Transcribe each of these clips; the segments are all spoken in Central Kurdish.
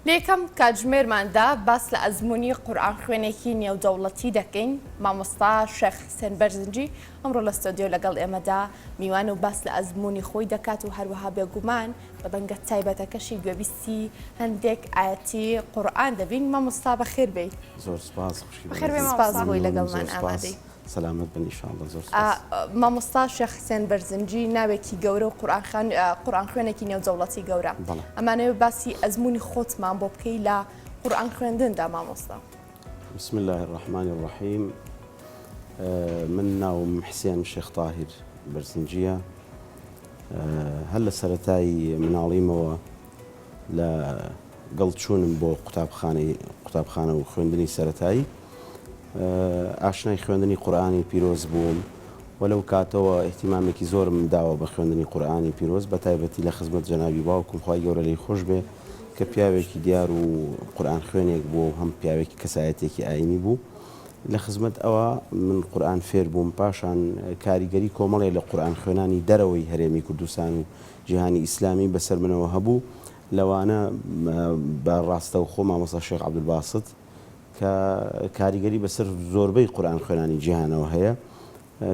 لێکەم کاتژمێرماندا باس لە ئەزمموی قورئان خوێنێکی نێودەوڵەتی دەکەین. مامۆستا شێخ حسێن بەرزنجی ئەمڕۆ لە ستۆدیۆ لەگەڵ ئێمەدا میوان و باس لە ئەزمموی خۆی دەکات و هەروەها بێگومان بە بەنگە تایبەتەکەشی گوێبیستی هەندێک ئاەتی قورئان دەبین. مامۆستا بەخێر بێی. زۆر سپاس. سپاس بۆی لەگەڵمان ئامادەی. سلامت بن ئینشاءالله. زۆر مامۆستا شێخ حسێن بەرزنجی ناوێکی گەورە و قورئان خوێنێکی نێودەوڵەتی گەورە. ئەمانەوێ باسی ئەزمموی خۆتمان بۆ بکەی لە قورئان خوێندندا مامۆستا. بسم الله الرحمن الرحیم. من ناوم حسێن شێخ طاهر بەرزنجیە. هەر لە سەرەتایی مناڵیمەوە لە گەڵچوونم بۆ قوتابخانە و خوێندنی سەرەتایی ئاشنای خوێندنی قورئانی پیرۆز بووم و لەو کاتەوە ئیحتیمامێکی زۆرم داوە بە خوێندنی قورئانی پیرۆز بە تایبەتی لە خزمەت جەنابی باوکم خوای گەورە لێی خۆش بێ کە پیاوێکی دیار و قورئان خوێنێک بوو هەم پیاوێکی کەسایەتێکی ئاینی بوو. لە خزمەت ئەوە من قورئان فێر بووم، پاشان کاریگەری کۆمەڵێ لە قورئان خوێنانی دەرەوەی هەرێمی کوردستان و جیهانی ئیسلامی بەسەر منەوە هەبوو. لەوانە بە ڕاستەوخۆ مامۆستا شێخ عەبدولباسط کە کاریگەری بەسەر زۆربەی قورئان خوێنانی جیهانەوە هەیە،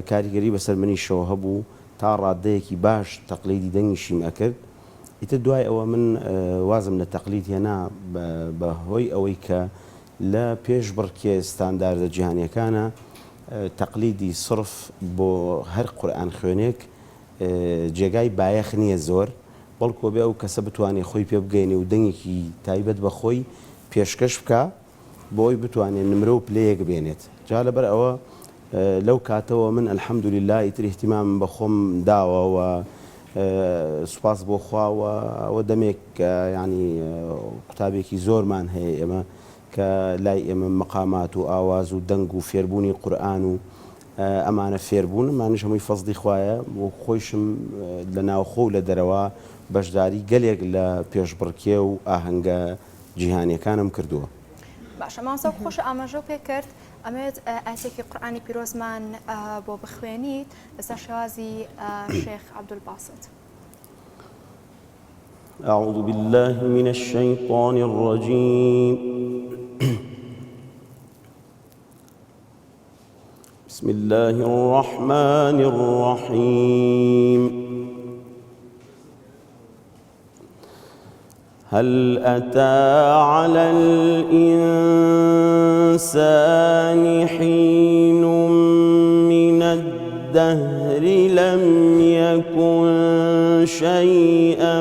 کاریگەری بەسەر منیشەوە هەبوو تا ڕادەیەکی باش تەقلیدی دەنگیشیم ئەکرد. ئیتر دوای ئەوە من وازم لە تەقلید هێنا بە هۆی ئەوەی کە لە پێش بڕکێ ستانداردە جیهانیەکانە تەقلیدی سرف بۆ هەر قورئان خوێنێک جێگای بایەخ نییە زۆر، بەڵکو بێ ئەو کەسە بتوانێت خۆی پێ بگەینێ و دەنگێکی تایبەت بە خۆی پێشکەش بکە بۆی بتوانێت نمرە و پلەیەک بێنێت. جا لەبەر ئەوە لەو کاتەوە من ئەلحەمدولیلا ئیتر احتیمام بە خۆم داوە و سوپاس بۆ خواوە. ئەوە دەمێک ینی قوتابێکی زۆرمان هەیە ئێمە کە لای ئێمە مەقامات و ئاواز و دەنگ و فێربوونی قورئان و ئەمانە فێربوون مانیش هەمووی فەزلی خوایە و خۆشم لە ناوخۆ و لە دەرەوە بەشداری گەلێک لە پێشبڕکێ و ئاهەنگە جیهانیەکانم کردووە. باشە مامۆستا خۆش ئاماژە پێ کرد ئەمەوێت ئاەتێکی قورئانی پیرۆزمان بۆ بخوێنیت لەسەر شێوازی شێخ عەبدولباسط. أعوذ بالله من الشيطان الرجيم. بسم الله الرحمن الرحيم. هل أتى على الإنسان حين من الدهر لم يكن شيئا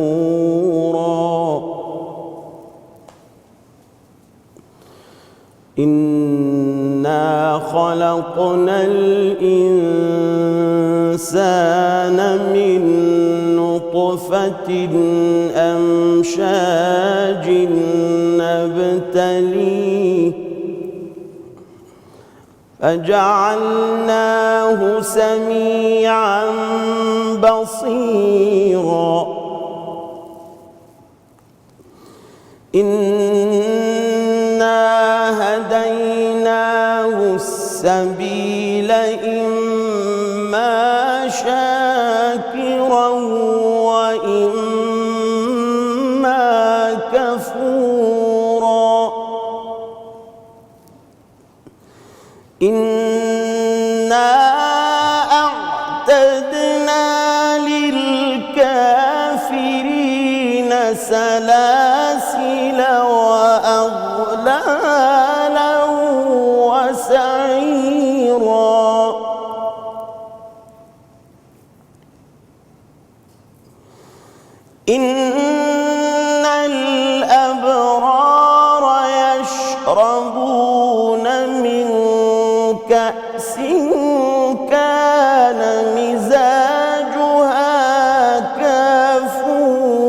مذكورا إنا خلقنا الإنسان من نطفة أمشاج نبتليه فجعلناه سميعا بصيرا إنا هديناه السبيل إما شاكرا وإما كفورا إنا أعتدنا للكافرين سلاسل وأغلالا وسعيرا إن الأبرار يشربون من كأس كان مزاجها كافورا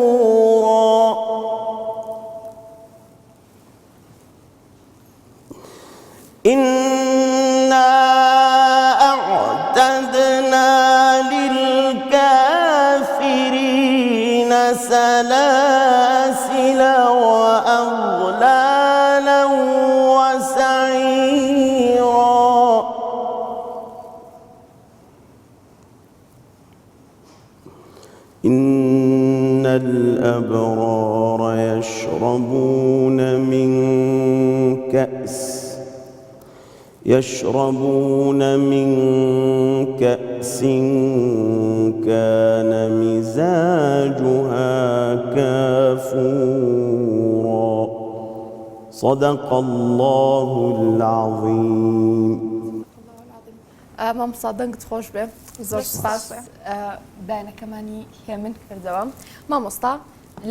إنا أعتدنا للكافرين سلاسل وأغلالا وسعيرا إن الأبرار يشربون من كأس كان مزاجها كافورا صدق الله العظيم. مامۆستا دەنگت خۆش بێ زۆر سپاس بەیانەکەمانی هێمن کردەوە. مامۆستا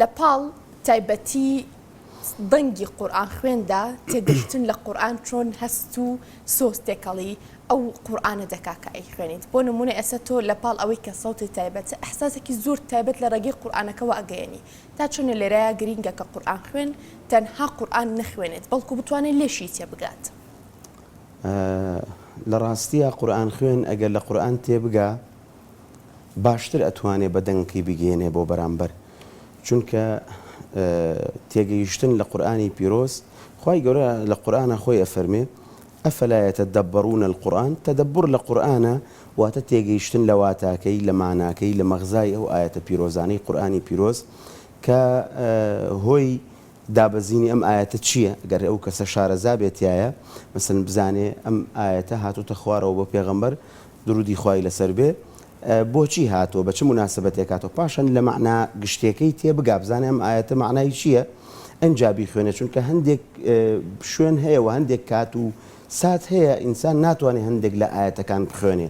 لە پاڵ تایبەتی دەنگی قورئان خوێندا تێگەشتن لە قورئان چۆن هەست و سۆز تێکەڵی ئەو قورئانە دەکا کە ئەی خوێنیت. بۆ نمونە ئێستا تۆ لە پاڵ ئەوەی کە سەوتی تایبەتە ئەحساسێکی زۆر تایبەت لە ڕێگەی قورئانەکەەوە ئەگەیەنی تا چۆنە لێرەیە گرینگە کە قورئان خوێن تەنها قورئان نەخوێنێت بەڵکو بتوانێت لێشی تێ بگات. لە ڕاستیە قورئان خوێن ئەگەر لە قورئان تێبگا باشتر ئەتوانێ بە دەنگی بگەێنێ بۆ بەرامبەر چونکە تێگەیشتن لە قورئانی پیرۆز خوای گەورە لە قورئانە خۆی ئەفەرمێ ئەفەلا یەتەدەبەڕون القورئان تەدەبور لە قورئانە واتە تێگەیشتن لە واتاکەی لە ماناکەی لە مەغزای ئەو ئاەتە پیرۆزانەی قورئانی پیرۆز کە هۆی دابەزینی ئەم ئاەتە چییە؟ ئەگەر ئەو کەسە شارەزا بێتایە مەسەن بزانێ ئەم ئاەتە هاتوتە خوارەوە بۆ پێغەمبەر درودی خوای لەسەر بێ بۆچی هاتووە بە چ مناسبەتێک هاتووە پاشان لە مەعنا گشتەکەی تێبگا بزانێ ئەم ئاەتە معنای چییە؟ ئەنجابی خوێنە چونکە هەندێک شوێن هەیە و هەندێک کات و سات هەیە ئینسان ناتوانێت هەندێک لە ئاەتەکان بخوێنێ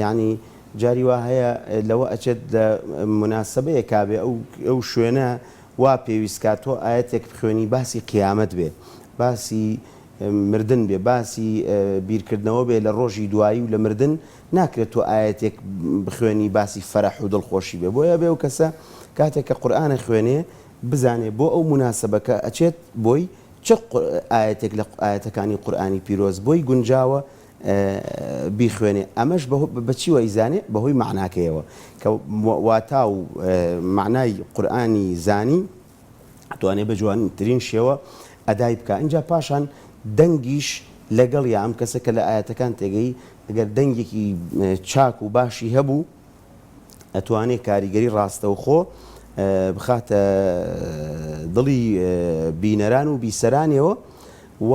یعنی جاری وا هەیە لەوە ئەچێت لە مناسبەیە کابێ ئەو شوێنە وا پێویستکاتۆ ئاەتێک بخوێنی باسی قیامەت بێ باسی مردن بێ باسی بیرکردنەوە بێ لە ڕۆژی دوایی و لە مردن ناکرێت تۆ ئاەتێک بخوێنی باسی فەرەح و دڵخۆشی بێ بۆیە بێ و کەسە کاتێک کە قورئانە خوێنێ بزانێ بۆ ئەو مناسبەکە ئەچێت بۆی چ ئاەتێک لە ئاەتەکانی قورئانی پیرۆز بۆی گونجاوە بیخوێنێ ئەمەش بەچی وەیزانێ بەهۆی معناکەیەوە کە واتا و معنای قورئانی زانی توانێ بە جوانترین شێوە ئەدای بکە اینجا پاشان دەنگیش لەگەڵ یا ئەم کەسە کە لە ئاەتەکان تێگەی ئەگەر دەنگێکی چاک و باشی هەبوو ئەتوانێت کاریگەری ڕاستەوخۆ بخاتە دڵی بینەران و بیسەرانیەوە و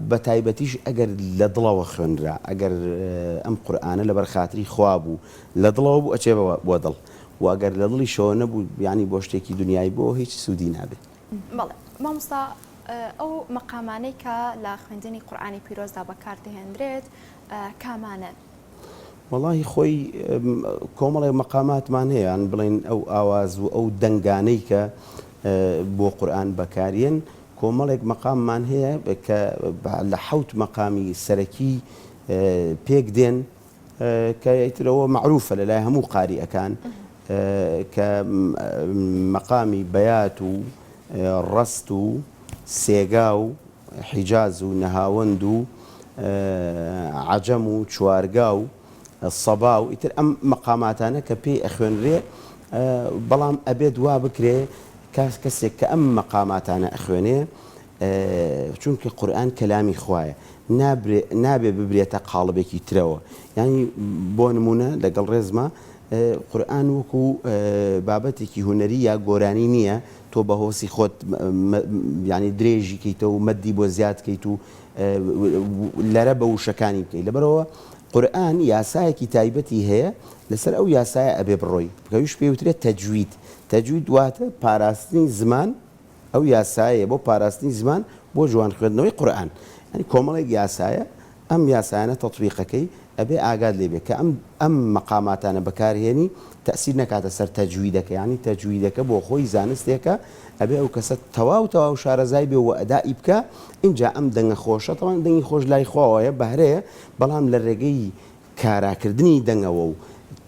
بە تایبەتیش ئەگەر لە دڵەوە خوێنرا ئەگەر ئەم قورئانە لە بەرخاتری خوا بوو لە دڵەوە بوو ئەچێ بۆ دڵ و ئەگەر لە دڵی شەوە نەبوو یعنی بۆ شتێکی دنیای بۆ هیچ سوودی نابێت. بەڵێ مامۆستا ئەو مەقامانەی کە لە خوێندنی قورئانی پیرۆزدا بەکاردەهێنرێت کامانە؟ وەڵاهی خۆی کۆمەڵی مەقاماتمان هەیە یان بڵێن ئەو ئاواز و ئەو دەنگانەی کە بۆ قورئان بەکارێن کۆمەڵێک مەقاممان هەیە کە لە حەوت مەقامی سەرەکی پێک دێن کە ئیترەوە معروفە لەلای هەموو قاریئەکان کە مەقامی بەیات و ڕەست و سێگا و حیجاز و نەهاوەند و عەجەم و چوارگا و سەبا و ئیتر ئەم مەقاماتانە کە پێی ئەخوێنرێ بەڵام ئەبێت وا بکرێ کەسێک کە ئەم مەقاماتانە ئەخوێنێ چونکە قورئان کەلامی خوایە نابێ ببرێتە قاڵبێکی ترەوە ینی بۆ نمونە لەگەڵ ڕێزمە قورئان وەکو بابەتێکی هونەری یا گۆرانی نییە تۆ بە هۆسی خۆت ینی درێژی کەیتەوە و مەدی بۆ زیاد کەیت و لەرە بە وشەکانی بکەیت لەبەرەوە قورئان یاسایەکی تایبەتی هەیە لەسەر ئەو یاسایە ئەبێ بڕۆی بکەویش پێوترێت تەجوید تەجوید واتە پاراستنی زمان ئەو یاسایە بۆ پاراستنی زمان بۆ جوان خوێندنەوەی قورئان ینی کۆمەڵێک یاسایە ئەم یاسایانە تەطبیقەکەی ئەبێ ئاگاد لێبێ کە ئەم مەقاماتانە بەکارهێنی تەسیر نەکاتە سەر تەجویدەکە ینی تەجویدەکە بۆ خۆی زانستێکە ئەبێ ئەو کەسە تەواو شارەزای بێ و ئەدای بکە اینجا ئەم دەنگە خۆشە تەوان دەنگی خۆش لای خۆەوەیە بەهرەیە بەڵام لە ڕێگەی کاراکردنی دەنگەوە و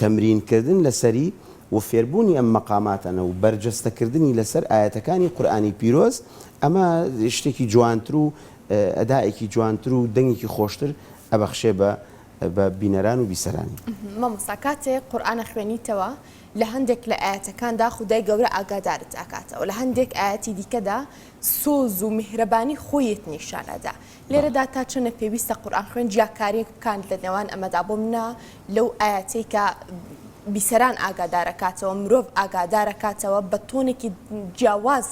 تەمرینکردن لەسەری و فێربوونی ئەم مەقاماتانە و بەرجەستەکردنی لەسەر ئاەتەکانی قورئانی پیرۆز ئەمە شتێکی جوانتر و ئەدایەکی جوانتر و دەنگێکی خۆشتر ئەبەخشێ بە بینەران و بیسەرانی. مامۆستا کاتێک قورئانە خوێنیتەوە لە هەندێک لە ئاەتەکاندا خودای گەورە ئاگادارت ئاکاتەوە لە هەندێک ئاەتی دیکەدا سۆز و میهرەبانی خۆیت نیشانەدا لێرەدا تا چەنە پێویستە قورئان خوێن جیاکاریەک بکاند لە نێوان ئەمەدا بۆ منە لەو ئاەتەی کە بیسەران ئاگادارەکاتەوە مرۆڤ ئاگادارەکاتەوە بە تۆنێکی جیاواز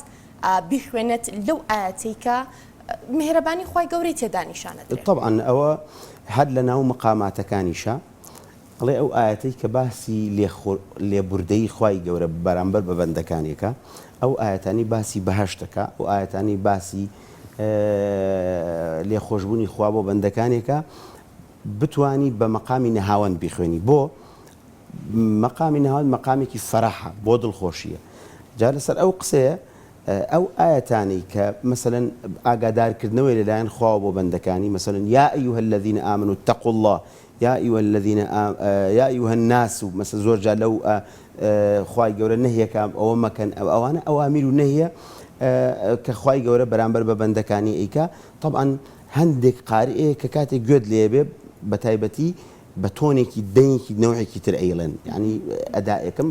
بیخوێنێت لەو ئاەتەی کە مهرەبانی خوای گەورەی تێدا نیشانەدرێت. طبعا ئەوە هەر لە ناو مقاماتەکانیشە ئەڵێ ئەو ئاەتەی کە باسی لێبوردەی خوای گەورە بەرامبەر بە بەندەکانێکە، ئەو ئاەتانی باسی بەهەشتەکە، ئەو ئاەتانی باسی لێخۆشببوونی خوا بۆ بەندەکانێکە بتانی بە مەقامی نەهاوەند بیخوێنی. بۆ مەقامی نەهاوەند مەقامێکی فەرەحە بۆ دڵخۆشیە. جا لەسەر ئەو قسەیە ئەو ئاەتانی کە مەسەلەن ئاگادارکردنەوەی لەلایەن خواوە بۆ بەندەکانی، مەسەلەن یا ئەیها الذین ئامنوا اتقوا الله، یا ئەیها الناس، و مەسەلەن زۆر جا لەو خوای گەورە نەهیەکە ئەوە مەکەن، ئەوانە ئەوامیر و نەهیە کە خوای گەورە بەرامبەر بە بەندەکانی ئەیکا. طبعا هەندێک قارئەیە کە کاتێک گوێت لێبێ بە تایبەتی بە تۆنێکی دەنگێکی نەوعێکی تر ئەیڵێن، ینی ئەدائەکەم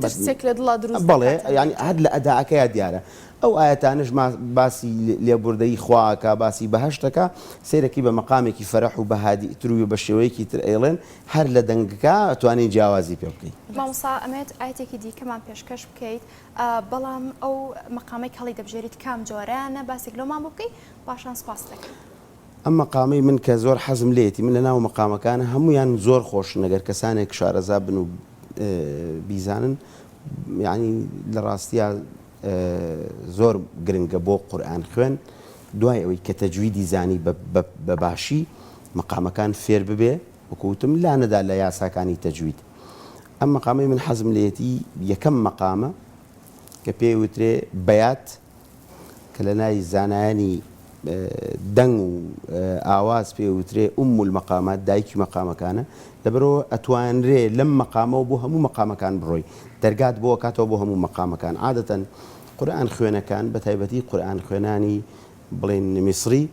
بەڵێ ینی هەر لە ئەداعەکەیە دیارە. ئەو ئاەتانش باسی لێبوردەی خواکە، باسی بەهەشتەکە، سیرەکی بە مەقامێکی فەرەح و بەهادی تروی و بە شێوەیەکی تر ئەیڵێن، هەر لە دەنگەکە ئەتوانین جیاوازی پێ بکەین. مامۆستا ئەمێت ئاەتێکی دیکەمان پێشکەش بکەیت، بەڵام ئەو مەقامەی هەڵی دەبژێریت کام جۆرەیانە باسێک لەومان بکەیت، پاشان سپاس دەکەین. ئەم مەقامی من کە زۆر حەزم لێتی، من لە ناو مەقامەکانە هەمویان زۆر خۆشن، ئەگەر کەسانێک شارەزا بن و بیزانن، یعنی لە ڕاستیە زۆر گرنگە بۆ قورئان خوێن، دوای ئەوەی کە تەجویدی زانی بە باشی مەقامەکان فێر ببێ، وەکوتم لانەدا لە یاساکانی تەجوید. ئەم مەقامی من حەزم لێتی یەکەم مەقامە کە پێی وترێ بەیات، کە لە ناوی زانایانی دەنگ و ئاواز پێ وترێ ئوم المەقامات، دایکی مەقامەکانە، لەبەرەوە ئەتوانرێ لەم مەقامەوە بۆ هەموو مەقامەکان بڕۆی، دەرگات بۆ کاتەوە بۆ هەموو مەقامەکان. عادەتەن قورئان خوێنەکان بە تایبەتی قورئان خوێنانی بڵێن میسری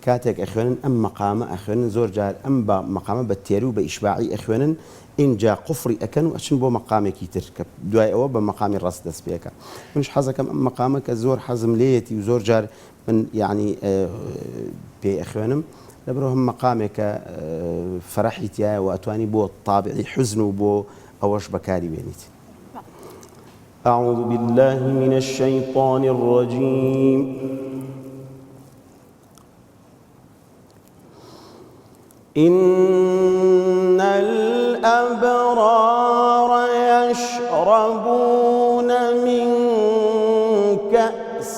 کاتێک ئەخوێنن ئەم مەقامە ئەخوێنن، زۆر جار ئەم بە مەقامە بە تێری و بە ئیشباعی ئەخوێنن، اینجا قفری ئەکەن و ئەچن بۆ مەقامێکی تر کە دوای ئەوە بە مەقامی ڕست دەست پێەکە. منش حەزەکەم ئەم مەقامە کە زۆر حەزم لێیەتی و زۆر جار من یعنی پێ ئەخوێنم، لەبەرەوە هەم مەقامێکە فەرەحی تایە و ئەتوانی بۆ تابعی حزن و بۆ ئەوەش بەکاری بێنیت. أعوذ بالله من الشيطان الرجيم. إن الأبرار يشربون من كأس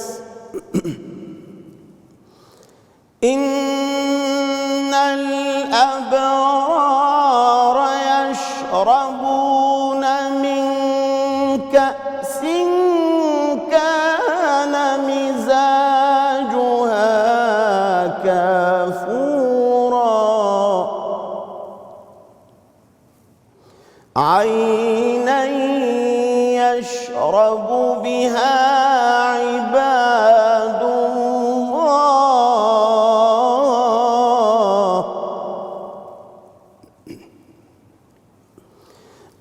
إن الأبرار يشربون من كأس كان مزاجها كافورا عينا يشرب بها عباد الله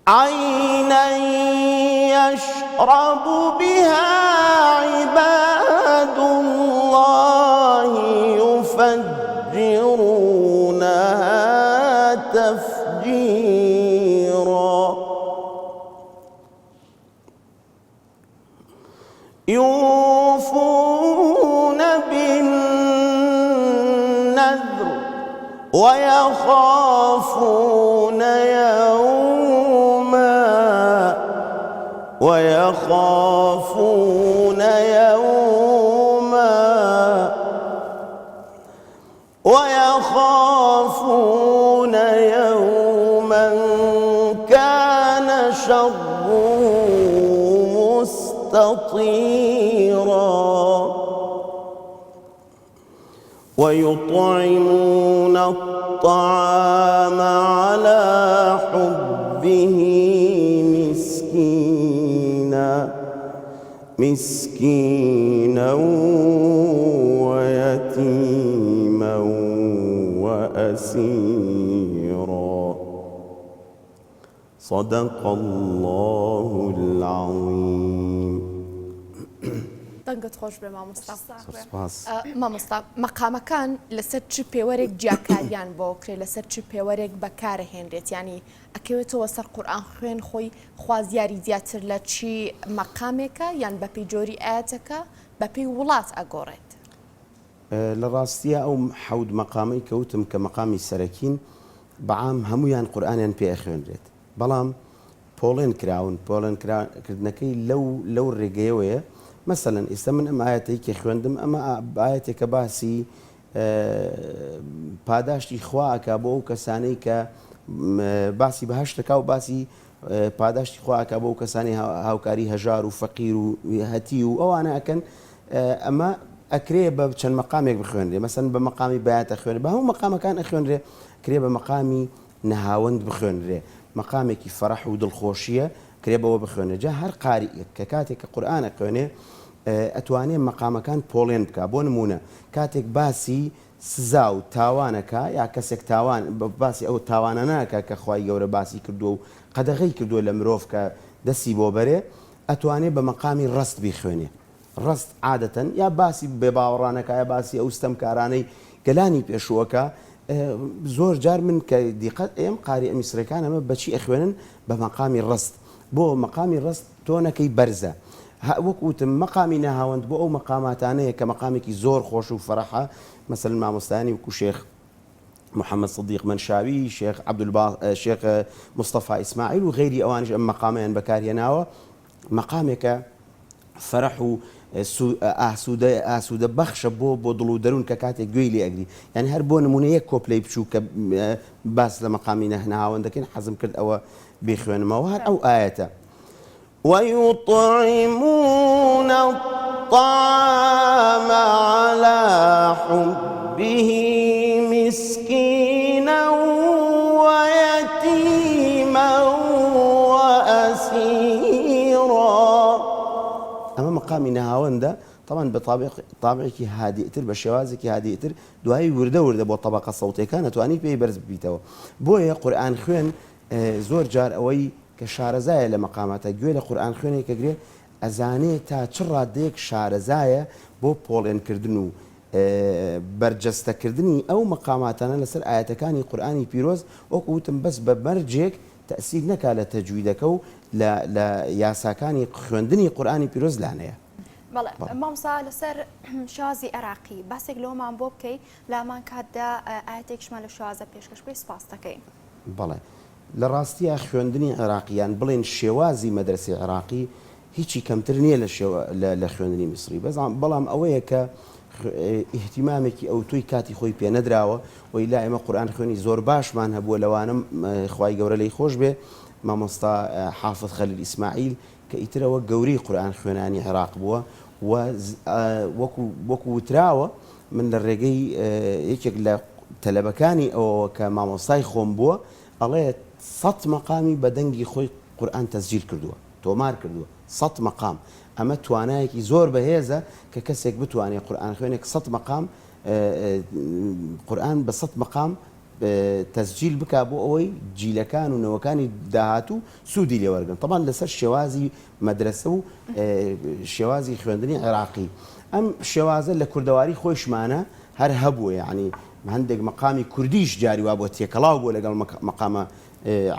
عينا يشرب بها عباد الله يفجرونها تفجيرا يوفون بالنذر ويخافون يوما كان شره مستطيرا ويطعمون الطعام على حبه مسكينا ويتيما وأسيرا صدق الله العظيم. دەنگت خۆش بێ مامۆستا. سپاس. مامۆستا مەقامەکان لەسەر چ پێوەرێک جیاکاریان بۆ کرێ لەسەر چ پێوەرێک بەکارهێنرێت ینی ئەکەوێتەوە سەر قورئان خوێن خۆی خوازیاری زیاتر لە چی مەقامێکە یان بەپی جۆری ئاەتەکە بەپی وڵات ئەگۆڕێت. لە ڕاستیە ئەو حەود مەقامی کەوتم کە مەقامی سەرەکین بەعام هەمویان قورئانیان پێ ئەخوێنرێت بەڵام پۆڵێن کراون پۆڵێنکردنەکەی لەو ڕێگەیەوەیە مەسەلەن ئێستا من ئەم ئاەتەی کە خوێندم ئەمە ئاەتێکە باسی پاداشتی خواکە بۆ ئەو کەسانەی کە باسی بەهشتەکە و باسی پاداشتی خواکە بۆ ئەو کەسانی هاوکاری هەژار و فەقیر و هەتی و ئەوانە ئەکەن ئەمە ئەکرێ بە چەند مەقامێک بخوێنرێ مەسەن بە مەقامی بایەتە خوێنێ بە هەموو مەقامەکان ئەخوێنرێ کرێ بە مەقامی نەهاوەند بخوێنرێ مەقامێکی فەرەح و دڵخۆشیە کرێ بەوە بخوێنێ جا هەر قاریئێک کە کاتێک کە قورئان ئەخوێنێ ئەتوانێ مەقامەکان پۆڵێن بکە بۆ نمونە کاتێک باسی سزا و تاوانەکە یا کەسێک تاوان باسی ئەو تاوانە ناکە کە خوای گەورە باسی کردووە و قەدەغەی کردووە لە مرۆڤ کە دەستی بۆ بەرێ ئەتوانێ بە مەقامی ڕست بیخوێنێ ڕست عادەتەن یا باسی بێ باوەڕانەکە یا باسی ئەو ستەمکارانەی گەلانی پێشووەکە زۆر جار من کە دیقەت ئێم قاری ئەمیسرەکان ئەمە بەچی ئەخوێنن بە مەقامی ڕست بۆ مەقامی ڕست تۆنەکەی بەرزە وەکوتم مەقامی نەهاوەند بۆ ئەو مەقاماتانەیە کە مەقامێکی زۆر خۆش و فەرەحە مەسەلەن مامۆستانی وەکو شێخ محەممەد صدیق منشاوی شێخ مستەفا ئیسماعیل و غەیری ئەوانش ئەم مەقامەیان بەکارهێناوە مەقامێکە فەرەح و ئاسوودە بەخشە بۆ دڵ و دەروون کە کاتێک گوێی لێ ئەگری یعنی هەر بۆ نمونە یەک کۆپلەی بچوو کە باس لە مەقامی نەهاوەند دەکەین حەزم کرد ئەوە بخوێنمەوە هەر ئەو ئاەتە ويطعمون الطعام على حبه مسكينا ويتيما وأسيرا ئەمە مەقامی نەهاوەندە طبعا بطابعێکی هادئتر بە شێوازێکی هادئتر دوایی وردە بۆ طبقە سەوتەکان ئەتوانی پێی بەرز ببیتەوە بۆیە قورئان خوێن زۆر جار ئەوەی کە شارەزایە لە مەقاماتە گوێ لە قورئان خوێنێک کە گرێ ئەزانێت تا چ ڕادەیەک شارەزایە بۆ پۆڵێنکردن و بەرجەستەکردنی ئەو مەقاماتانە لەسەر ئاەتەکانی قورئانی پیرۆز وەکوتم بەس بە بەرجێک تەسیر نەکا لە تەجویدەکە و لە یاساکانی خوێندنی قورئانی پیرۆز لانەیە. بەڵێ مامۆستا لەسەر شازی عێراقی باسێک لەومان بۆ بکەی لامان کاتدا ئاەتێکشمان لە شازە پێشکەش بۆی سپاس دەکەین. بەڵێ لە ڕاستیە خوێندنی عێراقییان بڵێن شێوازی مەدرسەی عێراقی هیچی کەمتر نییە لە خوێندنی میسری بەڵام ئەوەیە کە ئیهتیمامێکی ئەو توی کاتی خۆی پێ نەدراوە وی لا ئێمە قورئان خوێنی زۆر باشمان هەبووە لەوانم خوای گەورە لی خۆش بێ مامۆستا حافظ خەلیل ئیسماعیل کە ئیترەوە گەوری قورئان خوێنانی عێراق بووە و وەکو وتراوە من لە ڕێگەی یەکێک لە تەلەبەکانی ئەوە کە مامۆستای خۆم بووە ئەڵێ 100 مەقامی بە دەنگی خۆی قورئان تەسجیل کردووە تۆمار کردووە 100 مەقام ئەمە توانایەکی زۆر بەهێزە کە کەسێک بتوانێت قورئان خوێنێک 100 مەقام قورئان بە 100 مەقام تەسجیل بکا بۆ ئەوەی جیلەکان و نەوەکانی داهاتوو سوودی لێوەرگن طبعا لەسەر شێوازی مەدرسە و شێوازی خوێندنی عێراقی ئەم شێوازە لە کوردەواری خۆشمانە هەر هەبووە یعنی هەندێک مەقامی کوردیش جاری وا بۆ تێکەڵاو بووە لەگەڵ مەقامە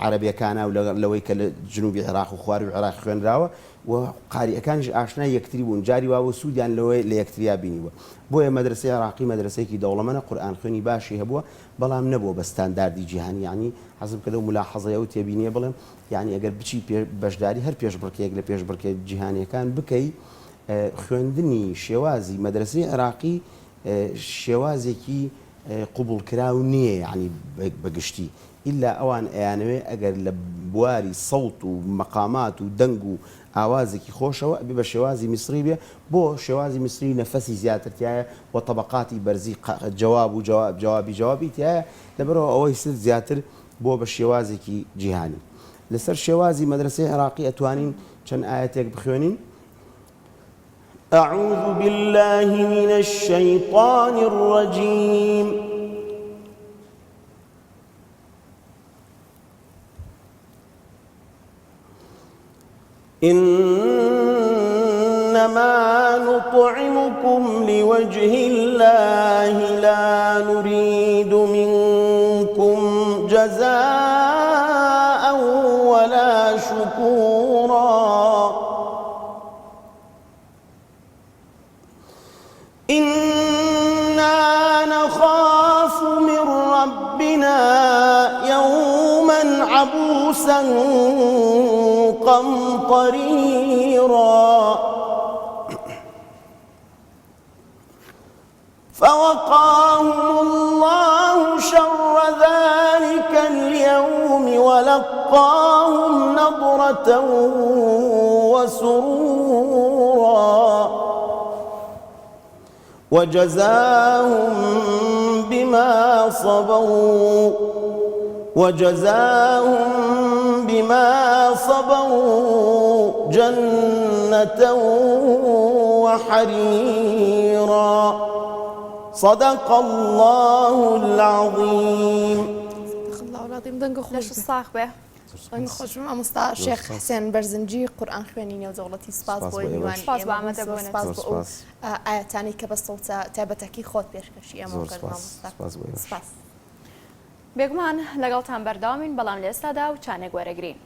عەرەبیەکانە و لەوەی کە لە جنوبی عێراق و خواروی عێراق خوێنراوە و قاریئەکانیش ئاشنای یەکتری بوون جاری وا بۆ سوودیان لەوەی لە یەکتریا بینیوە بۆیە مەدرسەی عێراقی مەدرسەیەکی دەوڵەمەندە قورئان خوێنی باشی هەبووە بەڵام نەبووە بە ستانداردی جیهانی یعنی حەزم کردە و ملاحەزەیە و تێبینیە بڵێم یعنی ئەگەر بچی بەشداری هەر پێشبڕکێک لە پێشبڕکێ جیهانیەکان بکەی خوێندنی شێوازی مەدرسەی عێراقی شێوازێکی قوبوڵکراو نییە یعنی بەگشتی ئیلا ئەوان ئەیانەوێ ئەگەر لە بواری سەوت و مەقامات و دەنگ و ئاوازێکی خۆشەوە ئەبێ بە شێوازی میسری بێ بۆ شێوازی میسری نەفەسی زیاترتیایە بۆ طەبەقاتی بەرزی جواب و جوابی تایە لەبەرەوە ئەوەی سر زیاتر بۆ بە شێوازێکی جیهانی لەسەر شێوازی مەدرسەی عێراقی ئەتوانین چەند ئاەتێک بخوێنین أعوذ بالله من الشيطان الرجيم إن إنما نطعمكم لوجه الله لا نريد منكم جزاء ولا شكورا إنا نخاف من ربنا يوما عبوسا قمطريرا فوقاهم الله شر ذلك اليوم ولقاهم نضرة وسرورا وجزاهم بما صبروا جنة وحريرا صدق الله العظيم. الله العظيم دنگ خوش لەش ساق بێ دنگ خوش مامۆستا شێخ حسێن بەرزنجی قورئان خوێنینە و دەوڵەتی سپاس بۆی میوانی سپاس بۆ ئامادەبوونت. سپاس بۆ ئەو ئاەتانی کە بە سەوتە تایبەتەکی خۆت پێشکەشی ئەمە کرد مامۆستا. سپاس. بێگومان لەگەڵتان بەرداوامین بەڵام لە ئێستادا و چانێک وەرەگرین.